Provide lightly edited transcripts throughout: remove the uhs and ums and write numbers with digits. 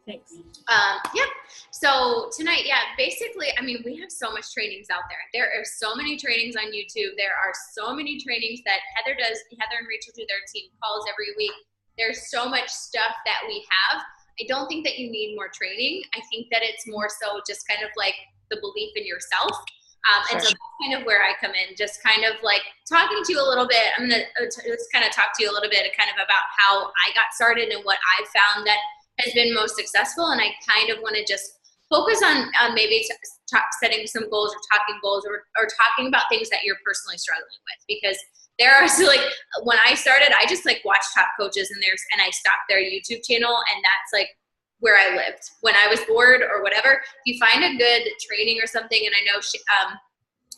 Thanks. Yep. So tonight, basically, I mean, we have so much trainings out there. There are so many trainings on YouTube. There are so many trainings that Heather does. Heather and Rachel do their team calls every week. There's so much stuff that we have. I don't think that you need more training. I think that it's more so just kind of like the belief in yourself. And so that's kind of where I come in, just kind of like talking to you a little bit. I'm going to just kind of talk to you a little bit kind of about how I got started and what I found that has been most successful. And I kind of want to just focus on maybe setting some goals or talking goals or talking about things that you're personally struggling with. Because there are, so like when I started, I just like watched top coaches and I stopped their YouTube channel, and that's like where I lived when I was bored or whatever. If you find a good training or something, and I know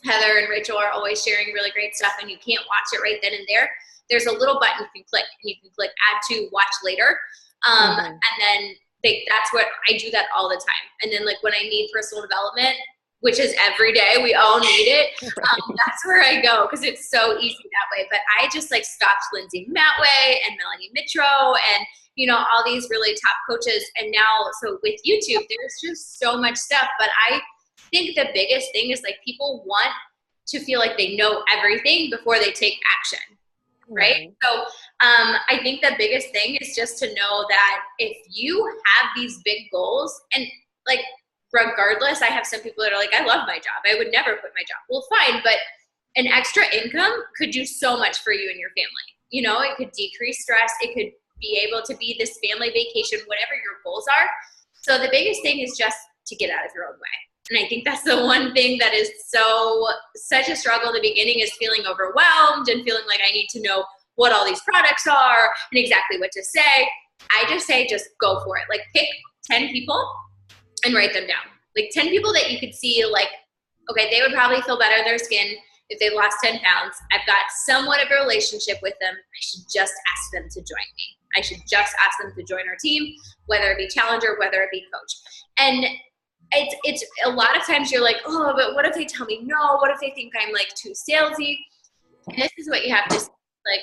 Heather and Rachel are always sharing really great stuff, and you can't watch it right then and there, there's a little button you can click, and you can click add to watch later. And then that's what I do, that all the time. And then like when I need personal development, which is every day, we all need it. That's where I go, because it's so easy that way. But I just like stopped Lindsay Matway and Melanie Mitro and, you know, all these really top coaches. And now, so with YouTube, there's just so much stuff. But I think the biggest thing is like people want to feel like they know everything before they take action. Right? So I think the biggest thing is just to know that if you have these big goals, and like regardless, I have some people that are like, I love my job, I would never quit my job. Well, fine, but an extra income could do so much for you and your family. You know, it could decrease stress, it could be able to be this family vacation, whatever your goals are. So the biggest thing is just to get out of your own way. And I think that's the one thing that is such a struggle in the beginning, is feeling overwhelmed and feeling like I need to know what all these products are and exactly what to say. I just say, just go for it. Like pick 10 people and write them down. Like 10 people that you could see like, okay, they would probably feel better in their skin if they lost 10 pounds. I've got somewhat of a relationship with them. I should just ask them to join me. I should just ask them to join our team, whether it be challenger, whether it be coach. And it's a lot of times you're like, oh, but what if they tell me no? What if they think I'm like too salesy? And this is what you have to like,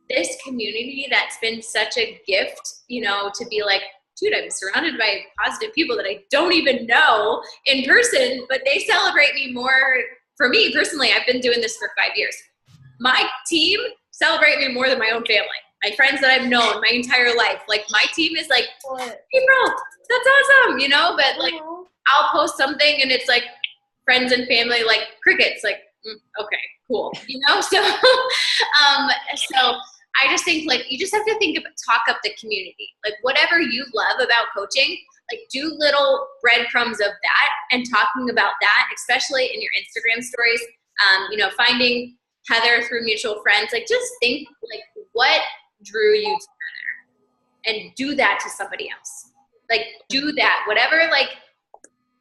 this community that's been such a gift, you know, to be like, dude, I'm surrounded by positive people that I don't even know in person, but they celebrate me more. For me personally, I've been doing this for 5 years. My team celebrate me more than my own family. My friends that I've known my entire life, like my team is like, hey bro, that's awesome, you know, but like, I'll post something and it's like friends and family, like crickets, like, okay, cool. You know? So, so I just think like, you just have to talk up the community, like whatever you love about coaching, like do little breadcrumbs of that and talking about that, especially in your Instagram stories, you know, finding Heather through mutual friends, like just think like what drew you to Heather and do that to somebody else. Like do that, whatever, like,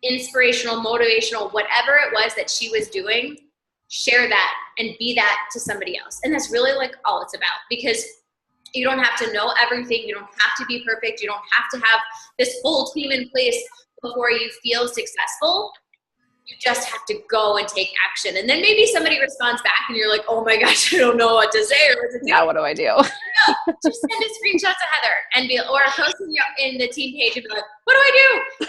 inspirational, motivational, whatever it was that she was doing, share that and be that to somebody else. And that's really like all it's about, because you don't have to know everything. You don't have to be perfect. You don't have to have this full team in place before you feel successful. You just have to go and take action. And then maybe somebody responds back and you're like, oh my gosh, I don't know what to say or what to do. Now what do I do? No, just send a screenshot to Heather and or post in the team page and be like, what do I do?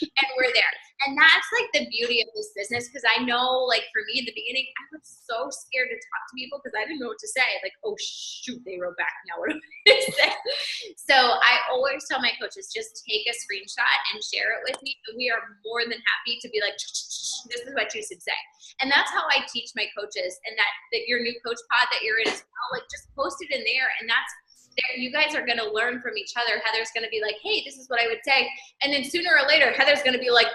And we're there. And that's like the beauty of this business, because I know, like for me in the beginning, I was so scared to talk to people because I didn't know what to say. Like, oh shoot, they wrote back. Now what do I say? So I always tell my coaches, just take a screenshot and share it with me. And we are more than happy to be like, this is what you should say. And that's how I teach my coaches. And that your new coach pod that you're in as well, like just post it in there. And that's there. You guys are going to learn from each other. Heather's going to be like, hey, this is what I would say. And then sooner or later, Heather's going to be like,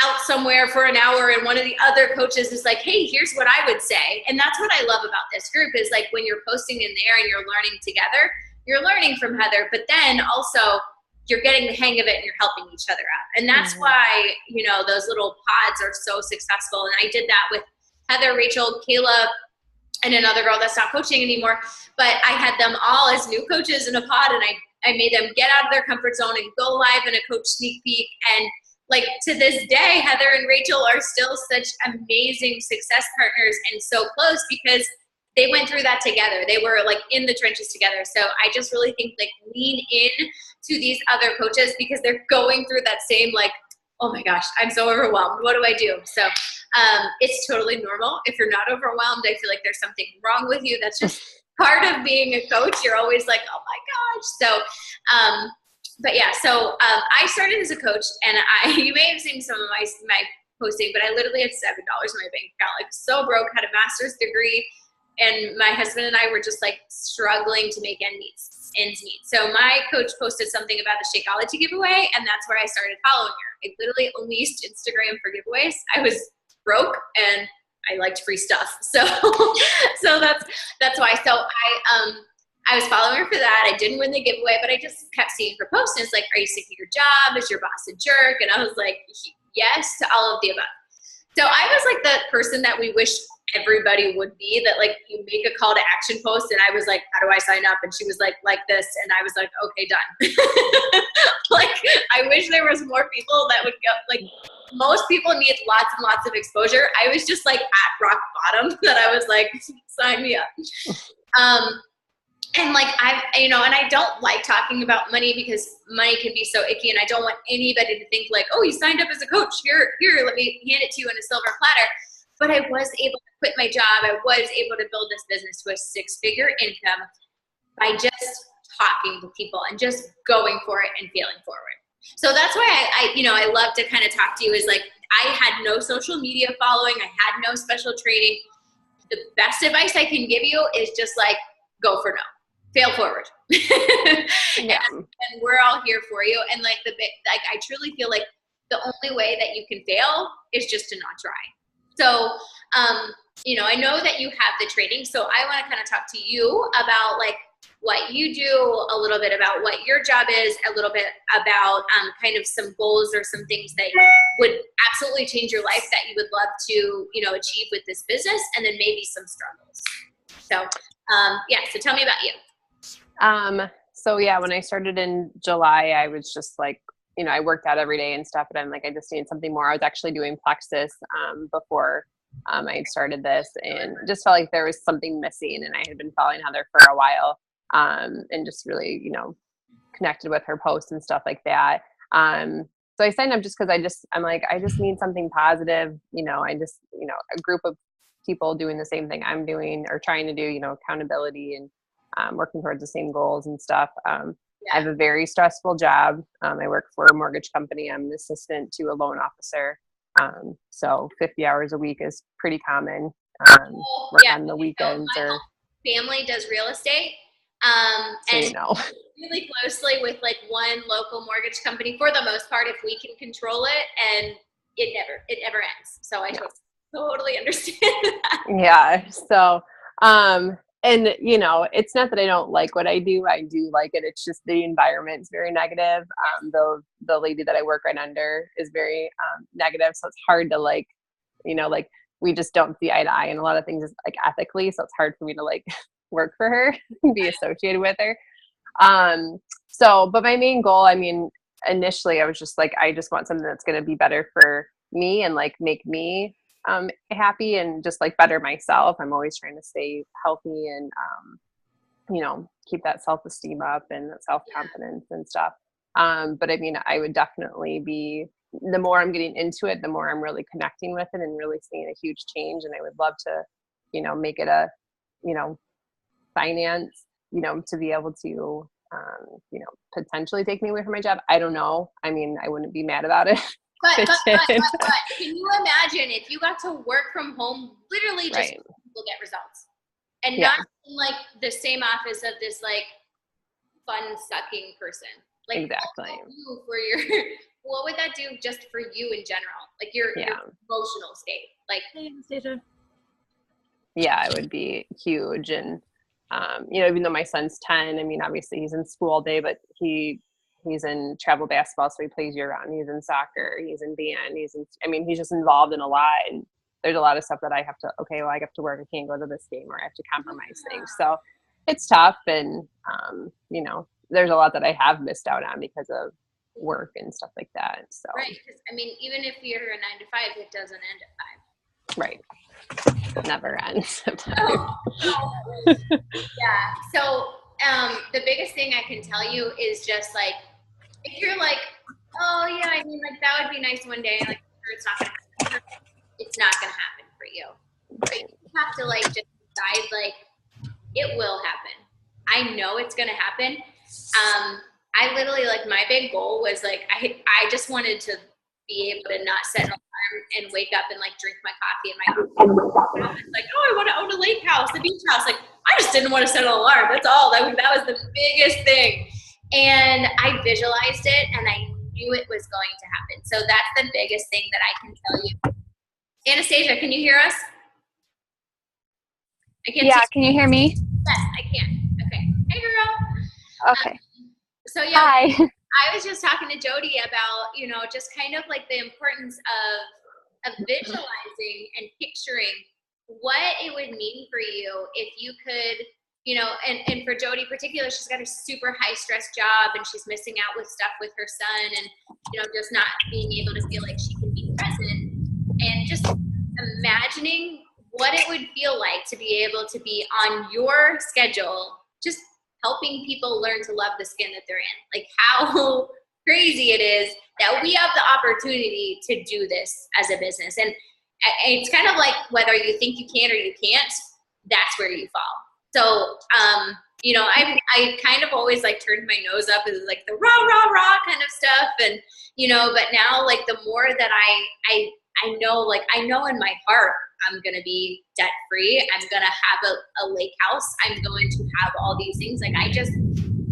out somewhere for an hour and one of the other coaches is like, hey, here's what I would say. And that's what I love about this group is like when you're posting in there and you're learning together, you're learning from Heather, but then also you're getting the hang of it and you're helping each other out. And that's why, you know, those little pods are so successful. And I did that with Heather, Rachel, Kayla, and another girl that's not coaching anymore. But I had them all as new coaches in a pod, and I made them get out of their comfort zone and go live in a coach sneak peek. And like to this day, Heather and Rachel are still such amazing success partners and so close because they went through that together. They were like in the trenches together. So I just really think like lean in to these other coaches because they're going through that same like, oh my gosh, I'm so overwhelmed. What do I do? So it's totally normal. If you're not overwhelmed, I feel like there's something wrong with you. That's just part of being a coach. You're always like, oh my gosh. So, but yeah, so I started as a coach, and you may have seen some of my posting, but I literally had $7 in my bank account, like so broke, had a master's degree, and my husband and I were just like struggling to make ends meet. So my coach posted something about the Shakeology giveaway, and that's where I started following her. I literally only used Instagram for giveaways. I was broke and I liked free stuff. So that's why. So I was following her for that. I didn't win the giveaway, but I just kept seeing her posts. And it's like, are you sick of your job? Is your boss a jerk? And I was like, yes to all of the above. So I was like the person that we wish everybody would be, that like you make a call to action post, and I was like, how do I sign up? And she was like this, and I was like, okay, done. Like I wish there was more people that would go, like most people need lots and lots of exposure. I was just like at rock bottom that I was like, sign me up. And like and I don't like talking about money because money can be so icky, and I don't want anybody to think like, oh, you signed up as a coach. Here, let me hand it to you in a silver platter. But I was able to quit my job. I was able to build this business to a 6-figure income by just talking to people and just going for it and failing forward. So that's why I love to kind of talk to you, is like, I had no social media following. I had no special training. The best advice I can give you is just like, go for no. Fail forward. Yeah. And we're all here for you. And like I truly feel like the only way that you can fail is just to not try. So, I know that you have the training, so I want to kind of talk to you about like what you do, a little bit about what your job is, a little bit about kind of some goals or some things that would absolutely change your life that you would love to, achieve with this business, and then maybe some struggles. So, so tell me about you. So yeah, when I started in July, I was just like, I worked out every day and stuff, but I'm like, I just needed something more. I was actually doing Plexus, before, I had started this, and just felt like there was something missing, and I had been following Heather for a while, and just really, connected with her posts and stuff like that. So I signed up just cause I'm like, I just need something positive. A group of people doing the same thing I'm doing or trying to do, accountability and, working towards the same goals and stuff. I have a very stressful job. I work for a mortgage company. I'm an assistant to a loan officer. So 50 hours a week is pretty common. Work on the weekends my family does real estate. And really closely with like one local mortgage company for the most part, if we can control it, and it never ends. So I totally understand that. Yeah. So, and it's not that I don't like what I do. I do like it. It's just the environment's very negative. The lady that I work right under is very negative. So it's hard to like we just don't see eye to eye in a lot of things like ethically. So it's hard for me to like work for her and be associated with her. But my main goal, initially I was just like, I just want something that's going to be better for me and like make me happy and just like better myself. I'm always trying to stay healthy and, keep that self-esteem up and that self-confidence and stuff. But I would definitely be, the more I'm getting into it, the more I'm really connecting with it and really seeing a huge change. And I would love to, make it a, finance, to be able to, potentially take me away from my job. I don't know. I wouldn't be mad about it. But can you imagine if you got to work from home, literally just people get results, and not in like the same office of this like fun sucking person? Like exactly. What would that do just for you in general? Like your emotional state. Like, hey, Anastasia. Yeah, it would be huge. And even though my son's 10, obviously he's in school all day, but he's in travel basketball, so he plays year round. He's in soccer, he's in band, he's just involved in a lot. And there's a lot of stuff that I have to, I have to work, I can't go to this game, or I have to compromise things. So it's tough. And, there's a lot that I have missed out on because of work and stuff like that. So, right. Because, even if you're a 9 to 5, it doesn't end at 5. Right. It never ends. Yeah. So, the biggest thing I can tell you is just like, if you're like, oh yeah, I mean, like that would be nice one day, like sure it's not gonna happen. It's not gonna happen for you. But you have to like just decide like it will happen. I know it's gonna happen. I literally like my big goal was like I just wanted to be able to not set an alarm and wake up and like drink my coffee in my house. Like, oh, I want to own a lake house, a beach house. Like, I just didn't want to set an alarm. That's all. That was the biggest thing. And I visualized it and I knew it was going to happen. So that's the biggest thing that I can tell you. Anastasia, can you hear us? I can't Yeah, see. can you hear me? Yes, I can. Okay. Hey, girl. Okay. So yeah, Hi. I was just talking to Jody about, you know, just kind of like the importance of visualizing and picturing what it would mean for you if you could, you know, and for Jody in particular, she's got a super high stress job and she's missing out with stuff with her son and, you know, just not being able to feel like she can be present and just imagining what it would feel like to be able to be on your schedule, just helping people learn to love the skin that they're in. Like how crazy it is that we have the opportunity to do this as a business. And it's kind of like whether you think you can or you can't, that's where you fall. So, you know, I kind of always like turned my nose up as like the rah, rah, rah kind of stuff. And, you know, but now like the more that I know, like I know in my heart, I'm going to be debt free. I'm going to have a lake house. I'm going to have all these things. Like I just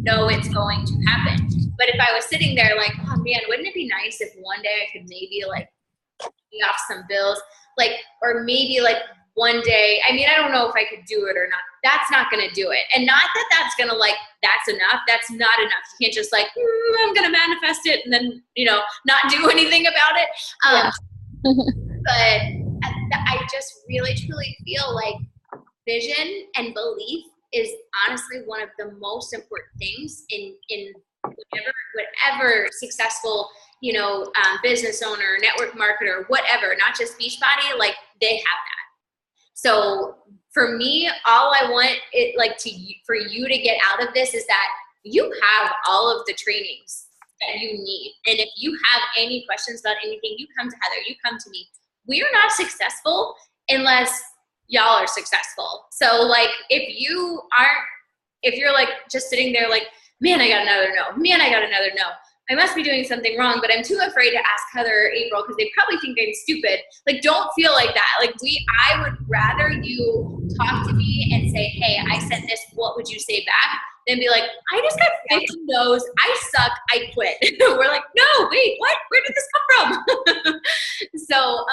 know it's going to happen. But if I was sitting there like, oh man, wouldn't it be nice if one day I could maybe like pay off some bills, like, or maybe like one day, I mean, I don't know if I could do it or not. That's not going to do it. And not that that's going to like, that's enough. That's not enough. You can't just like, I'm going to manifest it and then, you know, not do anything about it. But I just really, truly feel like vision and belief is honestly one of the most important things in whatever successful, you know, business owner, network marketer, whatever, not just Beachbody, like they have that. So for me, all I want it like for you to get out of this is that you have all of the trainings that you need. And if you have any questions about anything, you come to Heather, you come to me. We are not successful unless y'all are successful. So like if you're like just sitting there like, man, I got another no, man, I got another no. I must be doing something wrong, but I'm too afraid to ask Heather or April because they probably think I'm stupid. Like, don't feel like that. Like I would rather you talk to me and say, hey, I said this, what would you say back? Than be like, I just got 50 no's, I suck, I quit. We're like, no, wait, what? Where did this come from? So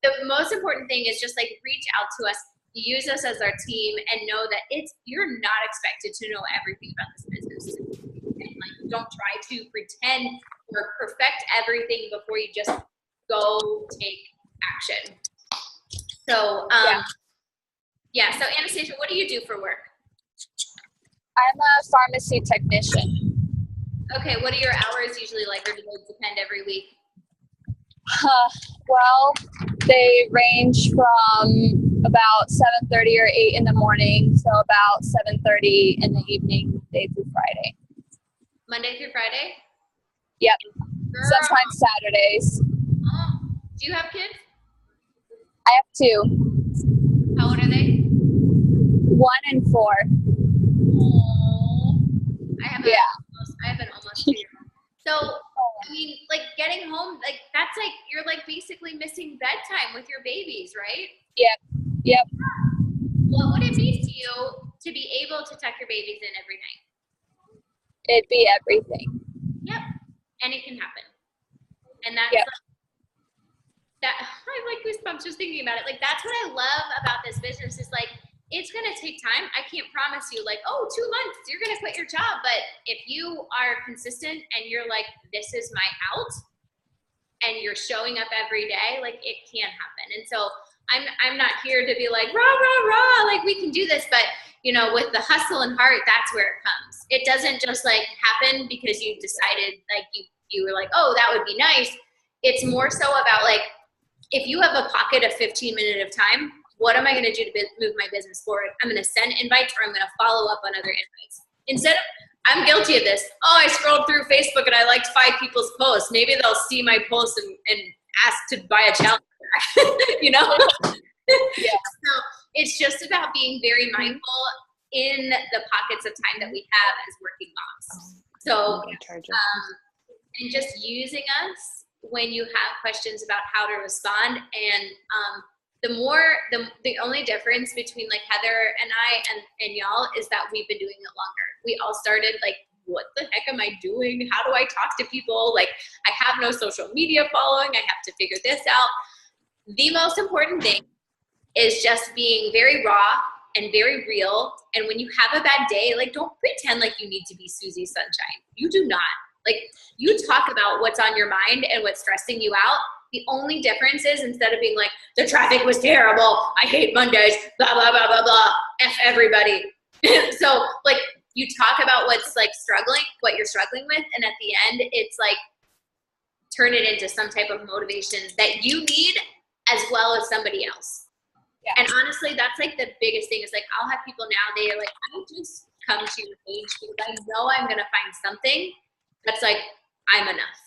the most important thing is just like reach out to us, use us as our team, and know that you're not expected to know everything about this business. And like, don't try to pretend or perfect everything before you just go take action. So yeah. So Anastasia, what do you do for work? I'm a pharmacy technician. Okay, what are your hours usually like, or do they depend every week? Well, they range from about 7:30 or 8 in the morning to about 7:30 in the evening, Monday through Friday. Monday through Friday? Yep. Girl. Sometimes Saturdays. Oh, do you have kids? I have 2. How old are they? 1 and 4. Oh, I have an almost 2-year-old. So, I mean, like getting home, like that's like, you're like basically missing bedtime with your babies, right? Yep. What would it be to you to be able to tuck your babies in every night? It'd be everything. Yep. And it can happen. And that's that. I like goosebumps just thinking about it. Like, that's what I love about this business is like, it's going to take time. I can't promise you like, oh, 2 months, you're going to quit your job. But if you are consistent and you're like, this is my out, and you're showing up every day, like it can happen. And so I'm not here to be like, rah, rah, rah, like we can do this. But, you know, with the hustle and heart, that's where it comes. It doesn't just like happen because you decided like you were like, oh, that would be nice. It's more so about like, if you have a pocket of 15 minutes of time, what am I going to do to move my business forward? I'm going to send invites or I'm going to follow up on other invites. Instead of I'm guilty of this. Oh, I scrolled through Facebook and I liked 5 people's posts. Maybe they'll see my post and ask to buy a challenge pack, you know? Yeah. So it's just about being very mindful in the pockets of time that we have as working moms. So, and just using us when you have questions about how to respond. And the only difference between like Heather and I and y'all is that we've been doing it longer. We all started like, what the heck am I doing? How do I talk to people? Like, I have no social media following. I have to figure this out. The most important thing is just being very raw and very real. And when you have a bad day, like, don't pretend like you need to be Susie Sunshine. You do not. Like, you talk about what's on your mind and what's stressing you out. The only difference is, instead of being like, the traffic was terrible, I hate Mondays, blah, blah, blah, blah, blah, F everybody. So, like, you talk about what's like what you're struggling with. And at the end, it's like, turn it into some type of motivation that you need as well as somebody else. Yeah. And honestly, that's like the biggest thing is like, I'll have people now, they're like, I just come to your page because I know I'm going to find something that's like, I'm enough.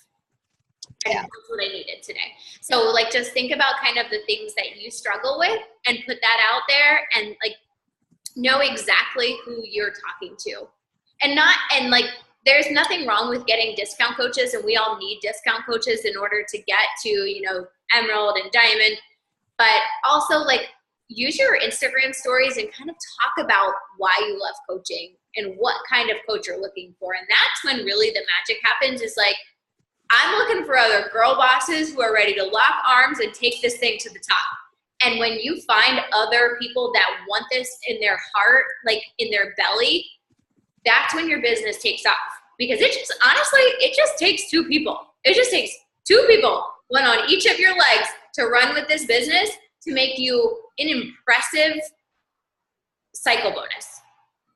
And that's what I needed today. So like, just think about kind of the things that you struggle with and put that out there and like, know exactly who you're talking to. And like, there's nothing wrong with getting discount coaches, and we all need discount coaches in order to get to, you know, Emerald and Diamond. But also, like, use your Instagram stories and kind of talk about why you love coaching and what kind of coach you're looking for. And that's when really the magic happens, is like, I'm looking for other girl bosses who are ready to lock arms and take this thing to the top. And when you find other people that want this in their heart, like in their belly, that's when your business takes off. Because it just, honestly, it just takes 2 people. It just takes 2 people, one on each of your legs, to run with this business to make you an impressive cycle bonus.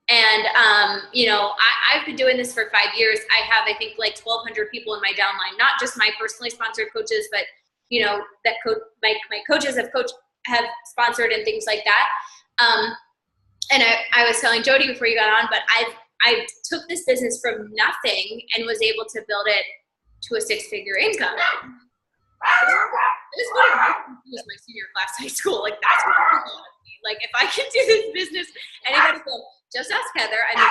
And, you know, I've been doing this for 5 years. I have, I think, like 1,200 people in my downline, not just my personally sponsored coaches, but, you know, that my coaches have sponsored and things like that. And I was telling Jody before you got on, but I took this business from nothing and was able to build it to a 6-figure income. This was my senior class high school. Like, that's what I want of me. Like, if I can do this business, anybody can. Just ask Heather. I mean,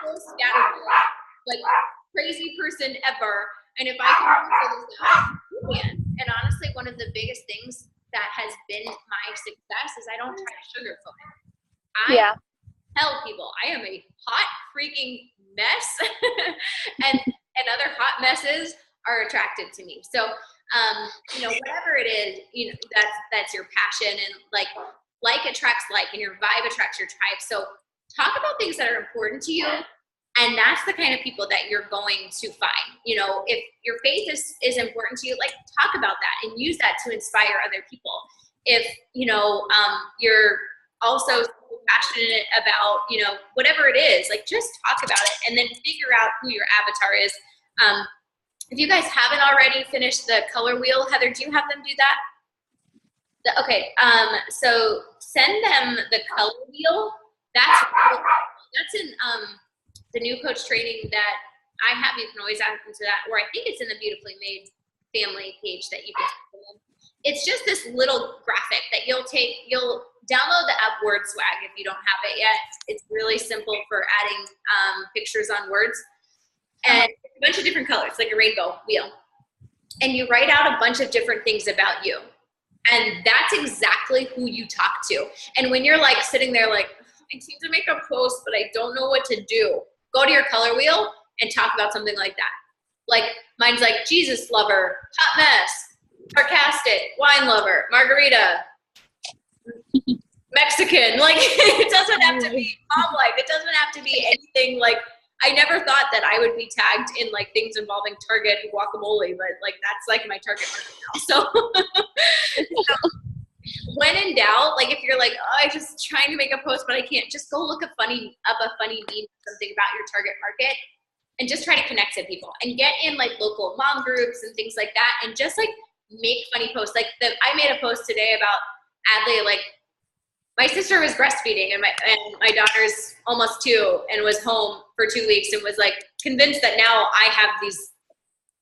most scatterbrained, like, crazy person ever. And if I can figure this out, you can. And honestly, one of the biggest things that has been my success is I don't try to sugarcoat it. I tell people I am a hot freaking mess, and other hot messes are attracted to me. So, you know, whatever it is, you know, that's your passion, and like attracts like, and your vibe attracts your tribe. So talk about things that are important to you. And that's the kind of people that you're going to find. You know, if your faith is important to you, like, talk about that and use that to inspire other people. If, you know, you're also passionate about, you know, whatever it is, like, just talk about it and then figure out who your avatar is. If you guys haven't already finished the color wheel, Heather, do you have them do that? Okay, so send them the color wheel. That's in the new coach training that I have. You can always add them to that, or I think it's in the Beautifully Made family page that you can send them. It's just this little graphic that you'll download the app Word Swag if you don't have it yet. It's really simple for adding pictures on words. And it's a bunch of different colors, like a rainbow wheel. And you write out a bunch of different things about you. And that's exactly who you talk to. And when you're like sitting there like, I seem to make a post, but I don't know what to do, go to your color wheel and talk about something like that. Like, mine's like Jesus lover, hot mess, sarcastic, wine lover, margarita, Mexican. Like, it doesn't have to be mom life. It doesn't have to be anything. Like, I never thought that I would be tagged in like things involving Target and guacamole, but like, that's like my target market now. So when in doubt, like, if you're like, oh, I'm just trying to make a post, but I can't, just go look up a funny meme, something about your target market, and just try to connect to people and get in like local mom groups and things like that. And just like make funny posts. Like, I made a post today about Adley, like, my sister was breastfeeding and my daughter's almost 2 and was home for 2 weeks and was like convinced that now I have these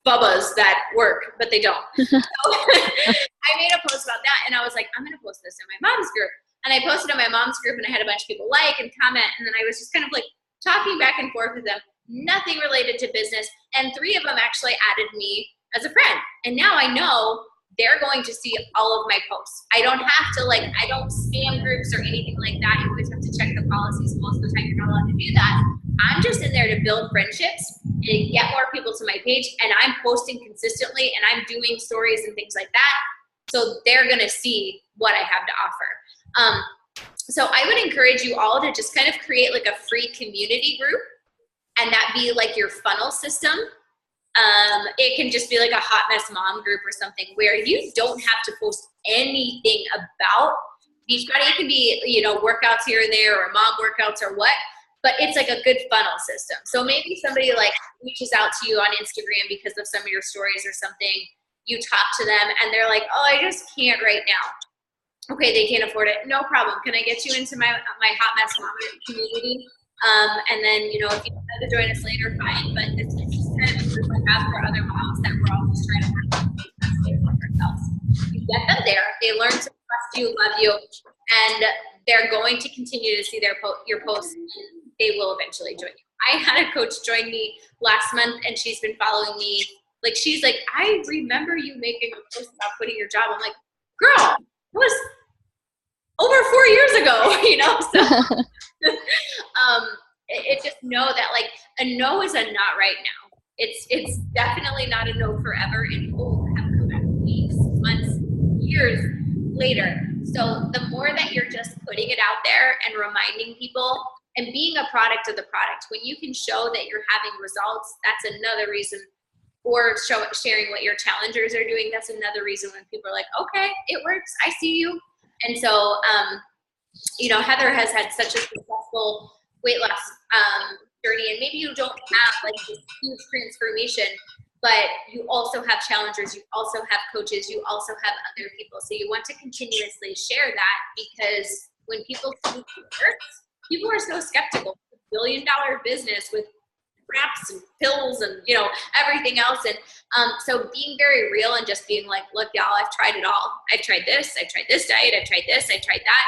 bubbas that work, but they don't. So I made a post about that, and I was like, I'm going to post this in my mom's group. And I posted in my mom's group, and I had a bunch of people like and comment, and then I was just kind of like talking back and forth with them, nothing related to business. And 3 of them actually added me as a friend. And now I know they're going to see all of my posts. I don't have to I don't spam groups or anything like that. You always have to check the policies. Most of the time you're not allowed to do that. I'm just in there to build friendships and get more people to my page. And I'm posting consistently, and I'm doing stories and things like that. So they're going to see what I have to offer. So I would encourage you all to just kind of create like a free community group, and that be like your funnel system. It can just be like a hot mess mom group or something where you don't have to post anything about Beachbody. It can be, workouts here and there or mom workouts or what, but it's like a good funnel system. So maybe somebody like reaches out to you on Instagram because of some of your stories or something. You talk to them and they're like, oh, I just can't right now. Okay, they can't afford it. No problem. Can I get you into my hot mess mom community? And then, if you decide to join us later, fine. But it's just kind of a group I have for other moms that we're all just trying to work on ourselves. You get them there. They learn to trust you, love you, and they're going to continue to see your posts. And they will eventually join you. I had a coach join me last month, and she's been following me. She's like, I remember you making a post about quitting your job. I'm like, girl, it was over 4 years ago, So it just know that a no is a not right now. It's definitely not a no forever, and will have come back weeks, months, years later. So the more that you're just putting it out there and reminding people and being a product of the product, when you can show that you're having results, that's another reason. Or sharing what your challengers are doing, that's another reason when people are like, okay, it works, I see you. And so, Heather has had such a successful weight loss journey, and maybe you don't have this huge transformation, but you also have challengers, you also have coaches, you also have other people. So you want to continuously share that, because when people see it works, people are so skeptical. It's a $1 billion business with wraps and pills and everything else, and so being very real and just being like, look y'all, I've tried it all. I've tried this diet, I've tried this, I've tried that,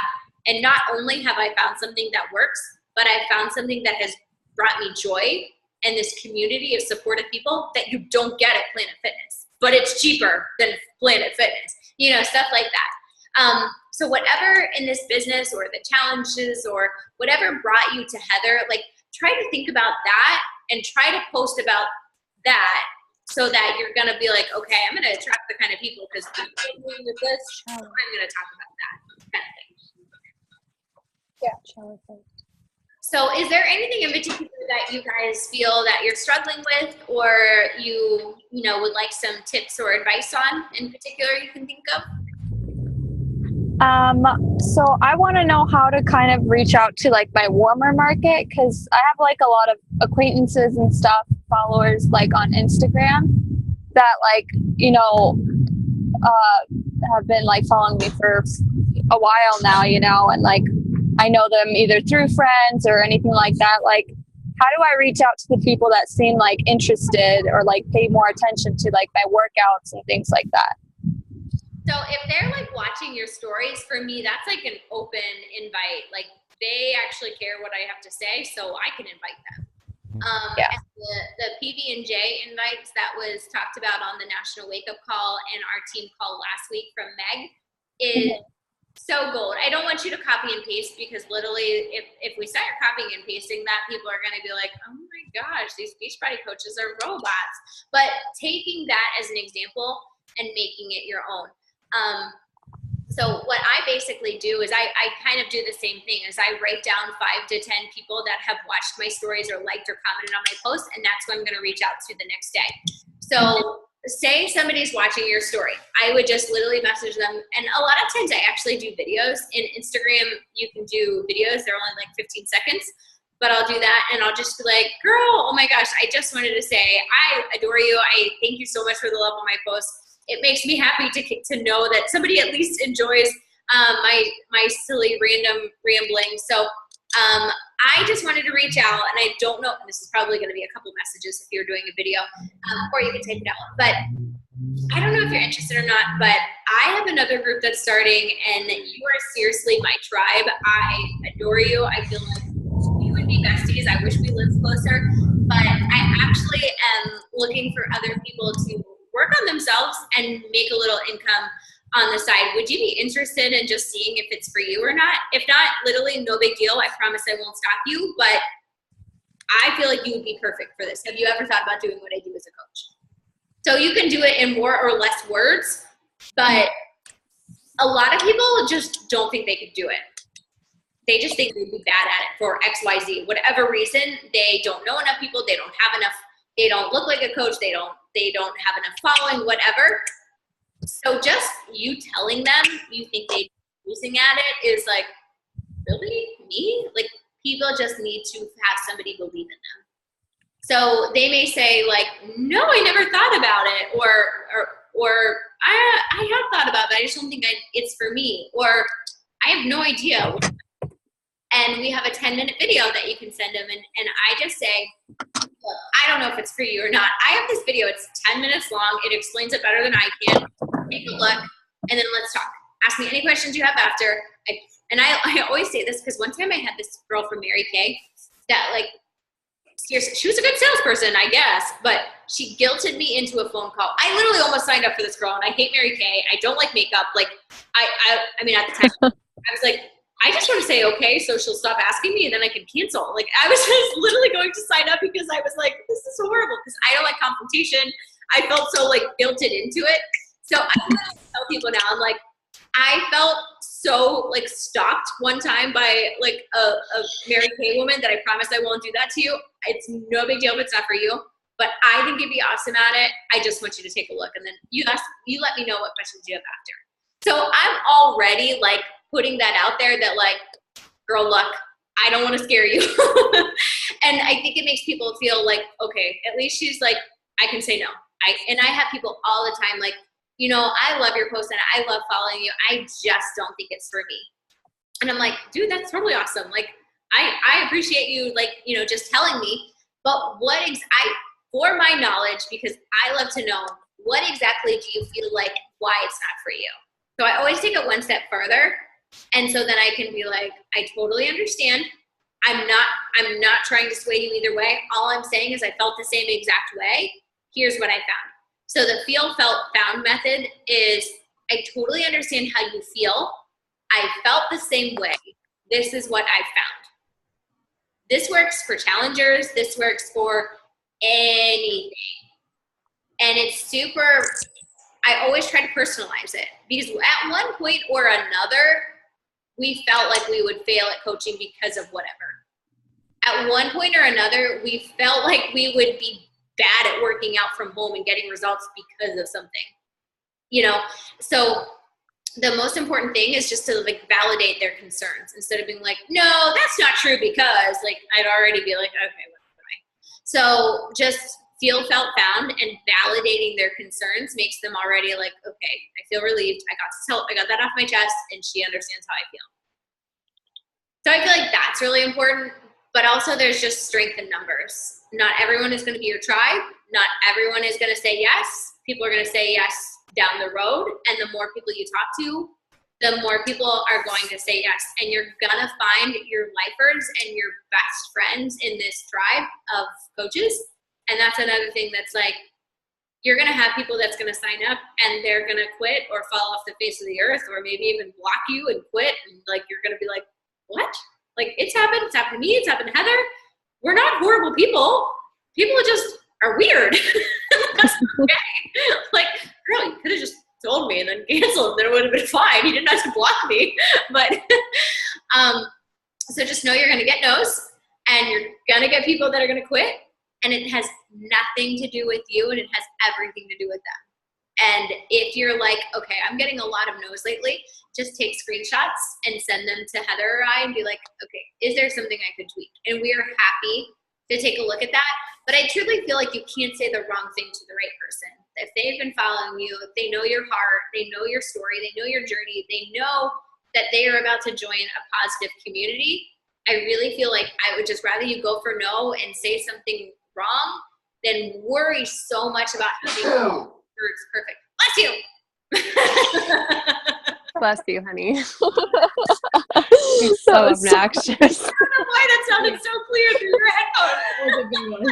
and not only have I found something that works, but I've found something that has brought me joy and this community of supportive people that you don't get at Planet Fitness, but it's cheaper than Planet Fitness, stuff like that. So whatever in this business or the challenges or whatever brought you to Heather, try to think about that and try to post about that, so that you're going to be like, okay, I'm going to attract the kind of people, because I'm doing with this, I'm going to talk about that kind of thing. Yeah. So is there anything in particular that you guys feel that you're struggling with, or you would like some tips or advice on in particular you can think of? So I want to know how to kind of reach out to my warmer market, because I have a lot of acquaintances and stuff, followers on Instagram that have been following me for a while now, and I know them either through friends or anything like that. How do I reach out to the people that seem interested or pay more attention to my workouts and things like that? So if they're watching your stories, for me, that's an open invite. They actually care what I have to say, so I can invite them. Yeah. And the PB&J invites that was talked about on the National Wake Up Call and our team call last week from Meg is so gold. I don't want you to copy and paste, because literally if we start copying and pasting that, people are going to be like, oh my gosh, these Beachbody coaches are robots. But taking that as an example and making it your own. So what I basically do is I kind of do the same thing, is I write down 5 to 10 people that have watched my stories or liked or commented on my posts, and that's who I'm going to reach out to the next day. So say somebody's watching your story, I would just literally message them. And a lot of times I actually do videos. In Instagram, you can do videos. They're only 15 seconds. But I'll do that, and I'll just be like, girl, oh my gosh, I just wanted to say I adore you. I thank you so much for the love on my posts. It makes me happy to know that somebody at least enjoys my silly random rambling. So I just wanted to reach out, and I don't know, this is probably going to be a couple messages if you're doing a video, or you can type it out, but I don't know if you're interested or not, but I have another group that's starting, and you are seriously my tribe. I adore you. I feel like we would be besties. I wish we lived closer, but I actually am looking for other people to work on themselves and make a little income on the side. Would you be interested in just seeing if it's for you or not? If not, literally no big deal. I promise I won't stop you, but I feel like you would be perfect for this. Have you ever thought about doing what I do as a coach? So you can do it in more or less words, but a lot of people just don't think they could do it. They just think they'd be bad at it for XYZ. Whatever reason, they don't know enough people, they don't have enough, they don't look like a coach, they don't have enough following, whatever. So just you telling them you think they'd be losing at it is like, really? Me? Like, people just need to have somebody believe in them. So they may say like, no, I never thought about it, or I have thought about it, I just don't think it's for me, or I have no idea. And we have a 10-minute video that you can send them, and I just say, look, I don't know if it's for you or not. I have this video, it's 10 minutes long, it explains it better than I can. Take a look, and then let's talk. Ask me any questions you have after. I always say this because one time I had this girl from Mary Kay that, like, seriously, she was a good salesperson, I guess, but she guilted me into a phone call. I literally almost signed up for this girl, and I hate Mary Kay. I don't like makeup. Like, I mean, at the time, I was like, I just want to say okay, so she'll stop asking me, and then I can cancel. Like, I was just literally going to sign up because I was like, this is horrible, because I don't like confrontation. I felt so, like, guilted into it. So I tell people now, I'm like, I felt so, like, stalked one time by, like, a Mary Kay woman that I promise I won't do that to you. It's no big deal if it's not for you, but I think you'd be awesome at it. I just want you to take a look, and then you let me know what questions you have after. So I'm already, like, putting that out there that, like, girl, look, I don't want to scare you. And I think it makes people feel like, okay, at least she's like, I can say no. And I have people all the time like, you know, I love your post and I love following you. I just don't think it's for me. And I'm like, dude, that's totally awesome. Like, I appreciate you, like, you know, just telling me, but for my knowledge, because I love to know, what exactly do you feel like why it's not for you? So I always take it one step further. And so then I can be like, I totally understand. I'm not trying to sway you either way. All I'm saying is I felt the same exact way. Here's what I found. So the feel, felt, found method is, I totally understand how you feel. I felt the same way. This is what I found. This works for challengers. This works for anything. And it's super, I always try to personalize it, because at one point or another, we felt like we would fail at coaching because of whatever. At one point or another, we felt like we would be bad at working out from home and getting results because of something, you know? So the most important thing is just to, like, validate their concerns instead of being like, no, that's not true, because, like, I'd already be like, okay, what am I? So just feel, felt, found, and validating their concerns makes them already like, okay, I feel relieved. I got that off my chest, and she understands how I feel. So I feel like that's really important, but also there's just strength in numbers. Not everyone is going to be your tribe. Not everyone is going to say yes. People are going to say yes down the road, and the more people you talk to, the more people are going to say yes. And you're going to find your lifers and your best friends in this tribe of coaches. And that's another thing that's like, you're going to have people that's going to sign up and they're going to quit or fall off the face of the earth, or maybe even block you and quit. And, like, you're going to be like, what? Like, it's happened to me, it's happened to Heather. We're not horrible people. People just are weird. That's okay. Like, girl, you could have just told me and then canceled, then it would have been fine. You didn't have to block me. But so just know you're going to get no's, and you're going to get people that are going to quit, and it has nothing to do with you, and it has everything to do with them. And if you're like, okay, I'm getting a lot of no's lately, just take screenshots and send them to Heather or I and be like, okay, is there something I could tweak? And we are happy to take a look at that. But I truly feel like you can't say the wrong thing to the right person. If they've been following you, if they know your heart, they know your story, they know your journey, they know that they are about to join a positive community, I really feel like I would just rather you go for no and say something wrong than worry so much about having words perfect. Bless you. Bless you, honey. You're so obnoxious. I don't know why that sounded so clear through your headphones. That was a good one.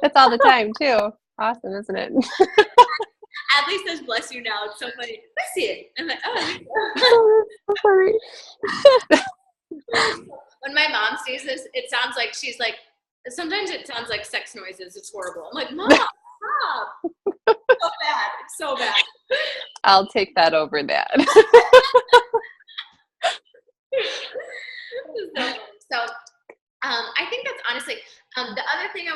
That's all the time, too. Awesome, isn't it? Adley says bless you now. It's so funny. Bless you. I'm like, oh. When my mom sees this, it sounds like she's like, sometimes it sounds like sex noises. It's horrible. I'm like, Mom, stop. So bad. It's so bad. I'll take that over that. So, I think that's honestly the other thing I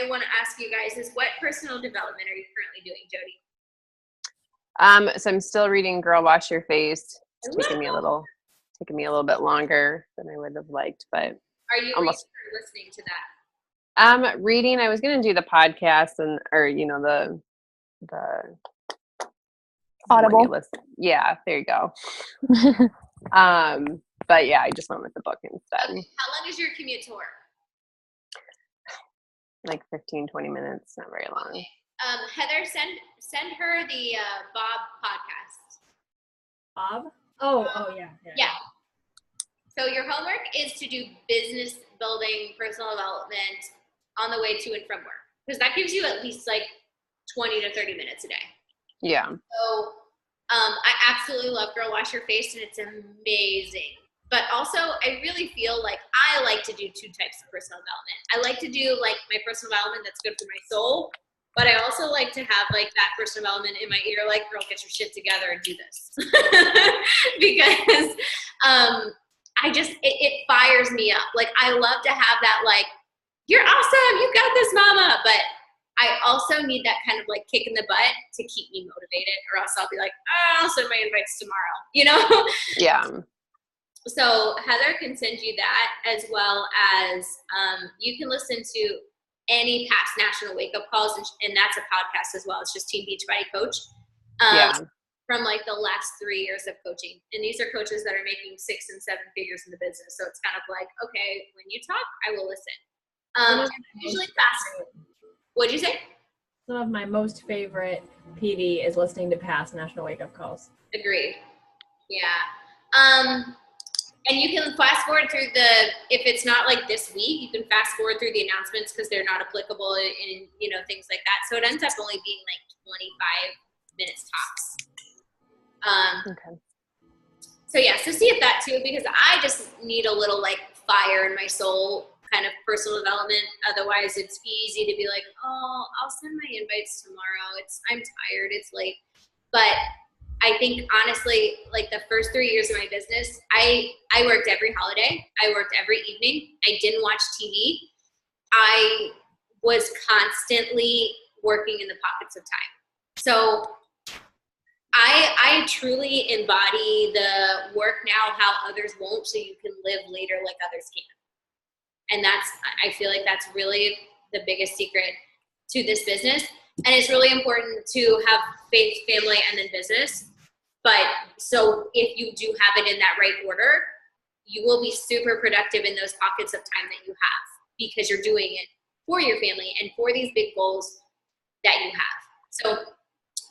want to ask you guys is, what personal development are you currently doing, Jody? So I'm still reading Girl Wash Your Face. It's taking me a little bit longer than I would have liked, but Are you almost reading or listening to that? Reading. I was going to do the podcast the Audible. Yeah, there you go. But yeah, I just went with the book instead. Okay. How long is your commute to work? Like 15, 20 minutes, not very long. Okay. Heather, send her the Bob podcast. Bob? Oh yeah. Yeah. So your homework is to do business building, personal development on the way to and from work, because that gives you at least like 20 to 30 minutes a day. Yeah. So I absolutely love Girl Wash Your Face, and it's amazing. But also, I really feel like I like to do two types of personal development. I like to do like my personal development that's good for my soul, but I also like to have like that personal development in my ear, like, girl, get your shit together and do this. Because it fires me up. Like, I love to have that, like, you're awesome, you got this, mama. But I also need that kind of like kick in the butt to keep me motivated, or else I'll be like, oh, I'll send my invites tomorrow, you know? Yeah. So Heather can send you that, as well as you can listen to any past national wake up calls, and that's a podcast as well. It's just Team Beachbody Coach. From like the last 3 years of coaching. And these are coaches that are making 6 and 7 figures in the business. So it's kind of like, okay, when you talk, I will listen. Usually fast. What'd you say? Some of my most favorite PD is listening to past national wake up calls. Agreed. Yeah. And you can fast forward through if it's not like this week, you can fast forward through the announcements because they're not applicable in things like that. So it ends up only being like 25 minutes tops. Okay. So yeah, so see if that too, because I just need a little like fire in my soul kind of personal development. Otherwise it's easy to be like, oh, I'll send my invites tomorrow. I'm tired, it's late. But I think honestly, like the first 3 years of my business, I worked every holiday. I worked every evening. I didn't watch TV. I was constantly working in the pockets of time. So I truly embody the work now how others won't, so you can live later like others can. And I feel like that's really the biggest secret to this business. And it's really important to have faith, family, and then business. But so if you do have it in that right order, you will be super productive in those pockets of time that you have, because you're doing it for your family and for these big goals that you have. So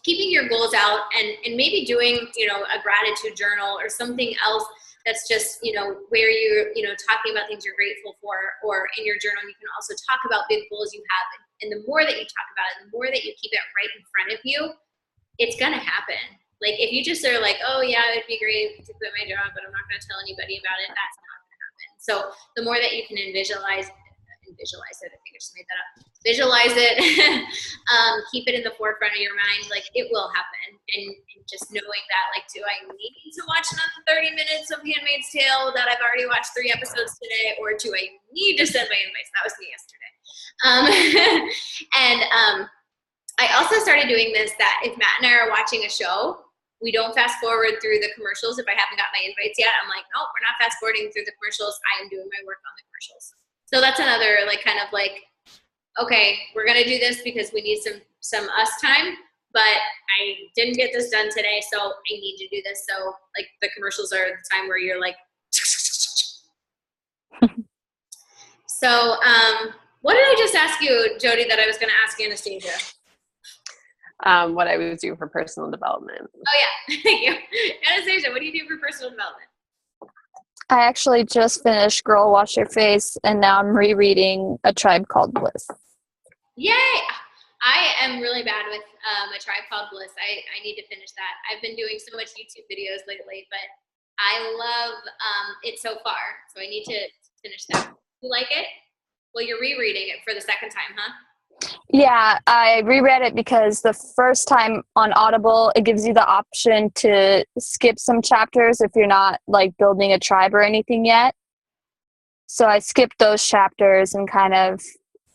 keeping your goals out and maybe doing, a gratitude journal or something else that's just, where you're, talking about things you're grateful for, or in your journal, you can also talk about big goals you have. And the more that you talk about it, the more that you keep it right in front of you, it's going to happen. Like if you just are like, oh yeah, it'd be great to quit my job, but I'm not going to tell anybody about it, that's not going to happen. So the more that you can visualize it, I think I just made that up. Visualize it, keep it in the forefront of your mind, like it will happen. And just knowing that, like, do I need to watch another 30 minutes of Handmaid's Tale that I've already watched 3 episodes today, or do I need to send my invites? That was me yesterday. I also started doing this, that if Matt and I are watching a show, we don't fast forward through the commercials. If I haven't got my invites yet, I'm like, nope, we're not fast forwarding through the commercials. I am doing my work on the commercials. So that's another kind of okay, we're going to do this because we need some us time, but I didn't get this done today, so I need to do this. So the commercials are the time where you're like, So, what did I just ask you, Jody, that I was going to ask Anastasia? What I was doing for personal development. Oh, yeah. Thank you. Anastasia, what do you do for personal development? I actually just finished Girl Wash Your Face, and now I'm rereading A Tribe Called Bliss. Yay! I am really bad with A Tribe Called Bliss. I need to finish that. I've been doing so much YouTube videos lately, but I love it so far, so I need to finish that. You like it? Well, you're rereading it for the second time, huh? Yeah, I reread it because the first time on Audible, it gives you the option to skip some chapters if you're not like building a tribe or anything yet. So I skipped those chapters and kind of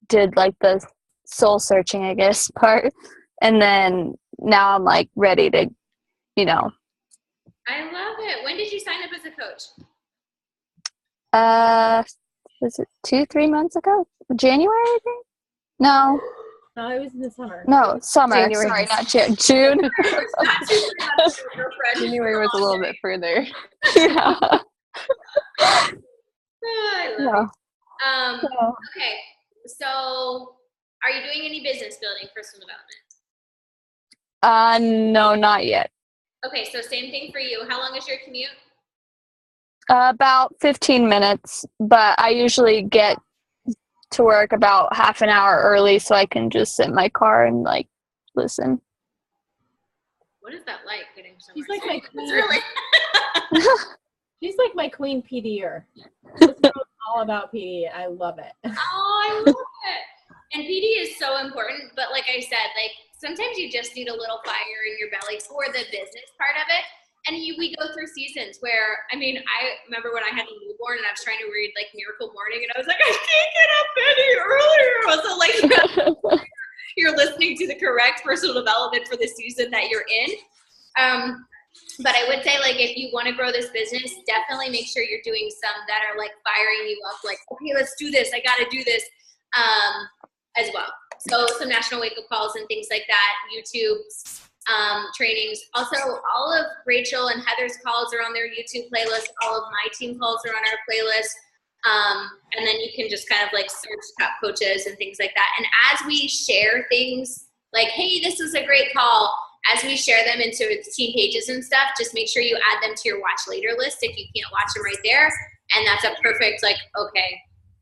did like the soul searching, I guess, part. And then now I'm like ready to, you know. I love it. When did you sign up as a coach? Was it 2-3 months ago? January, I think? No. No, it was in the summer. No, summer. January. Sorry, not June. June. Not 2 months ago, girlfriend. January was a little bit further. Yeah. Oh, I love it. Okay, so are you doing any business building, personal development? No, not yet. Okay, so same thing for you. How long is your commute? About 15 minutes, but I usually get to work about half an hour early so I can just sit in my car and like listen. What is that like getting somewhere? She's like my queen. Really? She's like my queen PDer. This girl's all about PD. I love it. Oh, I love it. And PD is so important, but like I said, like sometimes you just need a little fire in your belly for the business part of it. And we go through seasons where, I mean, I remember when I had a newborn and I was trying to read like Miracle Morning and I was like, I can't get up any earlier. So like you're listening to the correct personal development for the season that you're in. But I would say like if you want to grow this business, definitely make sure you're doing some that are like firing you up, like, okay, let's do this. I got to do this as well. So some national wake-up calls and things like that, YouTube trainings. Also, all of Rachel and Heather's calls are on their YouTube playlist. All of my team calls are on our playlist. And then you can just kind of like search top coaches and things like that. And as we share things like, hey, this was a great call, as we share them into team pages and stuff, just make sure you add them to your watch later list if you can't watch them right there. And that's a perfect, like, okay.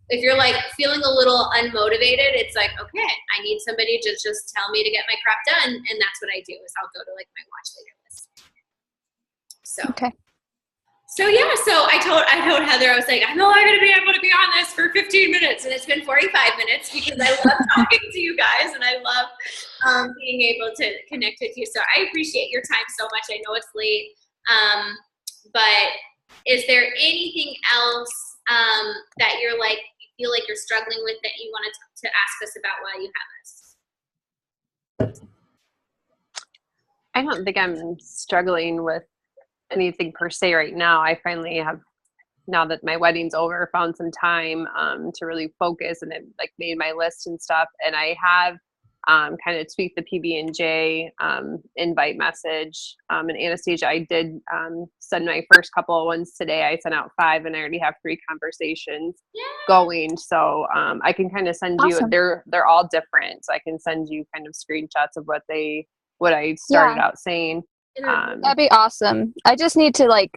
If you're like feeling a little unmotivated, it's like, okay, I need somebody to just tell me to get my crap done. And that's what I do is I'll go to like my watch later list. So, Okay. So yeah, so I told Heather, I was like, I'm only going to be able to be on this for 15 minutes. And it's been 45 minutes because I love talking to you guys and I love being able to connect with you. So I appreciate your time so much. I know it's late. But is there anything else that you're like, you feel like you're struggling with that you wanted to ask us about while you have us? I don't think I'm struggling with anything per se right now. I finally have, now that my wedding's over, found some time to really focus, and it like made my list and stuff. And I have kind of tweaked the PB&J invite message. And Anastasia, I did send my first couple of ones today. I sent out 5 and I already have 3 conversations going. So I can kind of send you, they're all different. So I can send you kind of screenshots of what I started out saying. That'd be awesome. I just need to like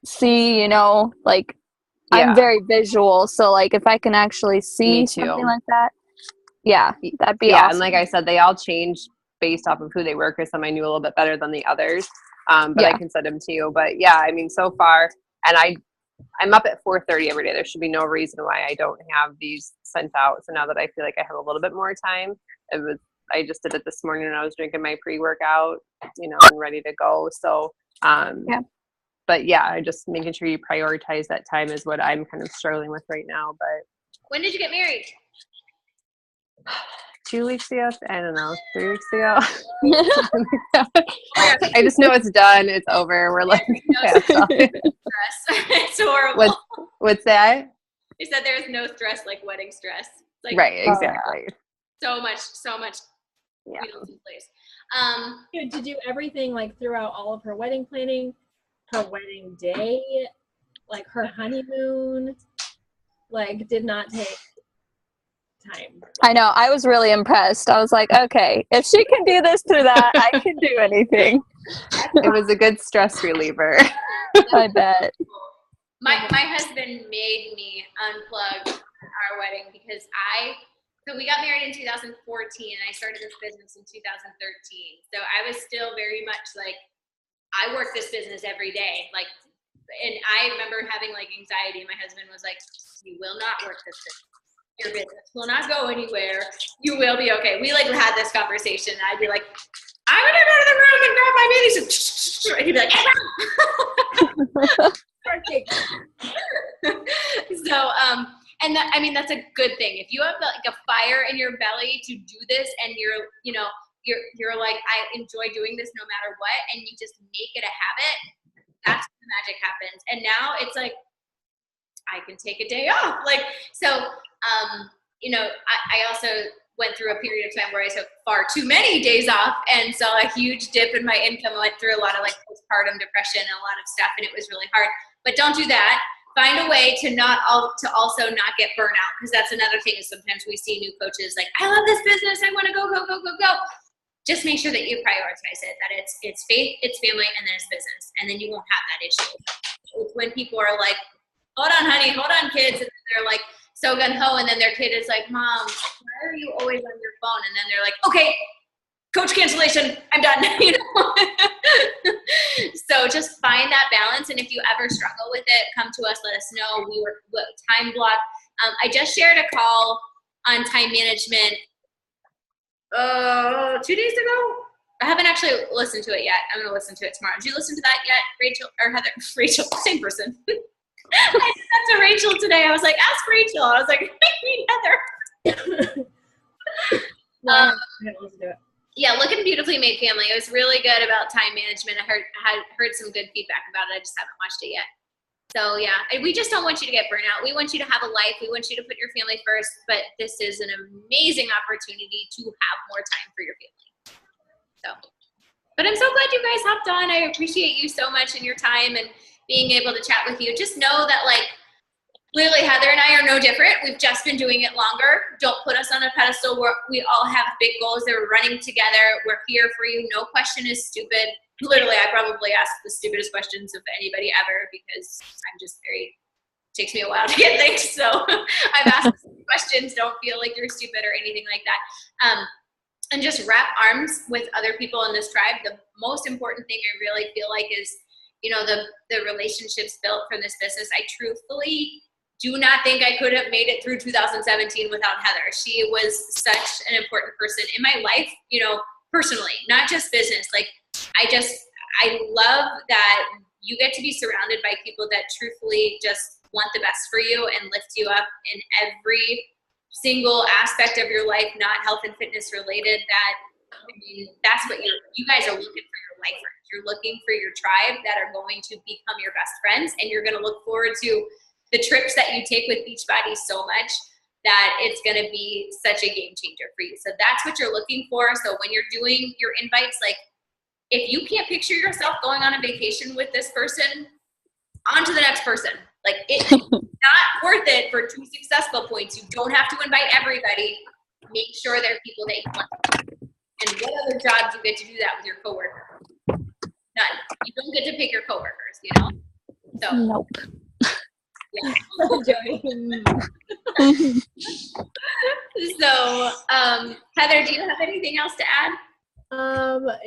see, like I'm very visual. So like if I can actually see something like that. Yeah, that'd be awesome. And like I said, they all change based off of who they were, because some I knew a little bit better than the others. But I can send them to you. But yeah, I mean, so far, and I'm up at 4:30 every day. There should be no reason why I don't have these sent out. So now that I feel like I have a little bit more time, I just did it this morning and I was drinking my pre-workout, and ready to go. So, but yeah, I just making sure you prioritize that time is what I'm kind of struggling with right now. But when did you get married? 2 weeks ago? I don't know, 3 weeks ago. I just know it's done. It's over. We're like, stress. It's horrible. What's that? You said there's no stress like wedding stress. Like, right, exactly. So much wheels in place. To do everything like throughout all of her wedding planning, her wedding day, like her honeymoon. like did not take time. I know. I was really impressed. I was like, okay, if she can do this through that, I can do anything. It was a good stress reliever. I bet. My husband made me unplug our wedding because so we got married in 2014 and I started this business in 2013. So I was still very much like, I work this business every day. Like, and I remember having like anxiety, and my husband was like, you will not work this business. Your business will not go anywhere. You will be okay. We like had this conversation. I'd be like, I'm gonna go to the room and grab my babies. And he'd be like, so, and that, I mean, that's a good thing. If you have like a fire in your belly to do this, and you're like, I enjoy doing this no matter what, and you just make it a habit, that's when the magic happens. And now it's like, I can take a day off. Like, so, I also went through a period of time where I took far too many days off and saw a huge dip in my income. I went through a lot of like postpartum depression and a lot of stuff, and it was really hard. But don't do that. Find a way to also not get burnout, because that's another thing. Is sometimes we see new coaches like, I love this business, I want to go. Just make sure that you prioritize it. That it's faith, it's family, and then it's business, and then you won't have that issue. It's when people are like, hold on, honey, hold on, kids, and they're like so gung-ho, and then their kid is like, Mom, why are you always on your phone? And then they're like, okay, coach cancellation, I'm done. So just find that balance, and if you ever struggle with it, come to us, let us know. We were time block. I just shared a call on time management 2 days ago. I haven't actually listened to it yet. I'm going to listen to it tomorrow. Did you listen to that yet, Rachel or Heather? Rachel, same person. I did that to Rachel today. I was like, ask Rachel. I was like, I mean Heather. Yeah, Looking Beautifully Made Family. It was really good about time management. I heard some good feedback about it. I just haven't watched it yet. So yeah, we just don't want you to get burnout. We want you to have a life. We want you to put your family first. But this is an amazing opportunity to have more time for your family. So, but I'm so glad you guys hopped on. I appreciate you so much and your time and being able to chat with you. Just know that like, clearly Heather and I are no different. We've just been doing it longer. Don't put us on a pedestal. We all have big goals that we're running together. We're here for you. No question is stupid. Literally, I probably ask the stupidest questions of anybody ever because I'm just takes me a while to get things. So I've asked questions. Don't feel like you're stupid or anything like that. And just wrap arms with other people in this tribe. The most important thing I really feel like is, the relationships built from this business. I truthfully do not think I could have made it through 2017 without Heather. She was such an important person in my life, personally, not just business. Like, I love that you get to be surrounded by people that truthfully just want the best for you and lift you up in every single aspect of your life, not health and fitness related. That's what you guys are looking for your lifers. You're looking for your tribe that are going to become your best friends, and you're going to look forward to the trips that you take with Beachbody so much that it's going to be such a game changer for you. So that's what you're looking for. So when you're doing your invites, like, if you can't picture yourself going on a vacation with this person, on to the next person. Like, it's not worth it for 2 successful points. You don't have to invite everybody. Make sure there are people that you want. And what other job do you get to do that with your coworker? None. You don't get to pick your coworkers, So. Nope. Yeah. So, Heather, do you have anything else to add?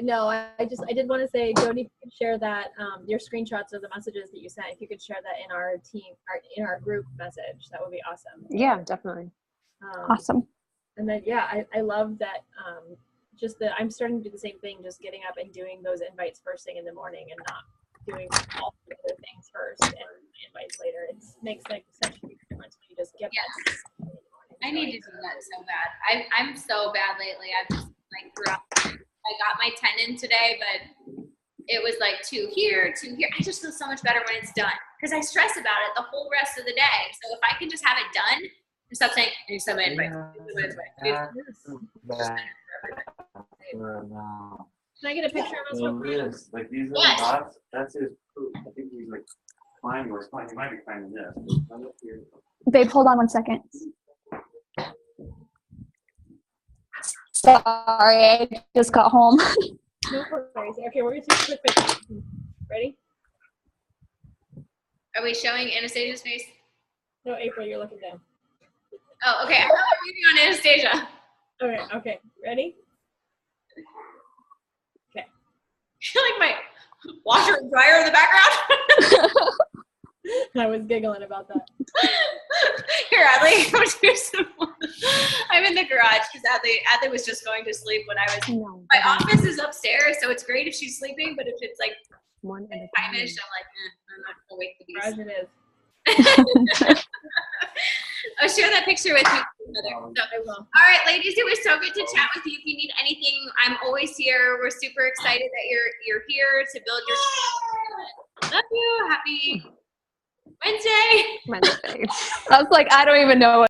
No, I did want to say, Jody, if you could share that, your screenshots of the messages that you sent, if you could share that in our team, in our group message, that would be awesome. Yeah, definitely. Awesome. And then, yeah, I love that, I'm starting to do the same thing, just getting up and doing those invites first thing in the morning and not doing all the other things first and invites later. It makes like such a huge difference when you just get yes. I need to do that so bad. I'm so bad lately. I've just like throughout. I got my 10 in today, but it was like 2 here, 2 here. I just feel so much better when it's done because I stress about it the whole rest of the day. So if I can just have it done and stop saying, I need some invite. Can I get a picture of us? Like these little dots, that's his poop. I think he's like Climb was fine. You might be climbing this. Babe, hold on 1 second. Sorry, I just got home. No worries. Okay, we're gonna take a quick picture. Ready? Are we showing Anastasia's face? No, April, you're looking down. Oh, okay. I thought we were reading on Anastasia. Okay. Ready? Okay. Like my washer and dryer in the background. I was giggling about that. Here, Adley, come do some more. I'm in the garage because Adley was just going to sleep when I was. No, My office is upstairs, so it's great if she's sleeping, but if it's like one at a time-ish, time. I'm like, I'm not gonna wake the beast. Garage it is. I'll share that picture with you. So, I will. all right, ladies, it was so good to chat with you. If you need anything, I'm always here. We're super excited that you're here to build your. Love you. Happy Wednesday. Wednesday. I was like, I don't even know what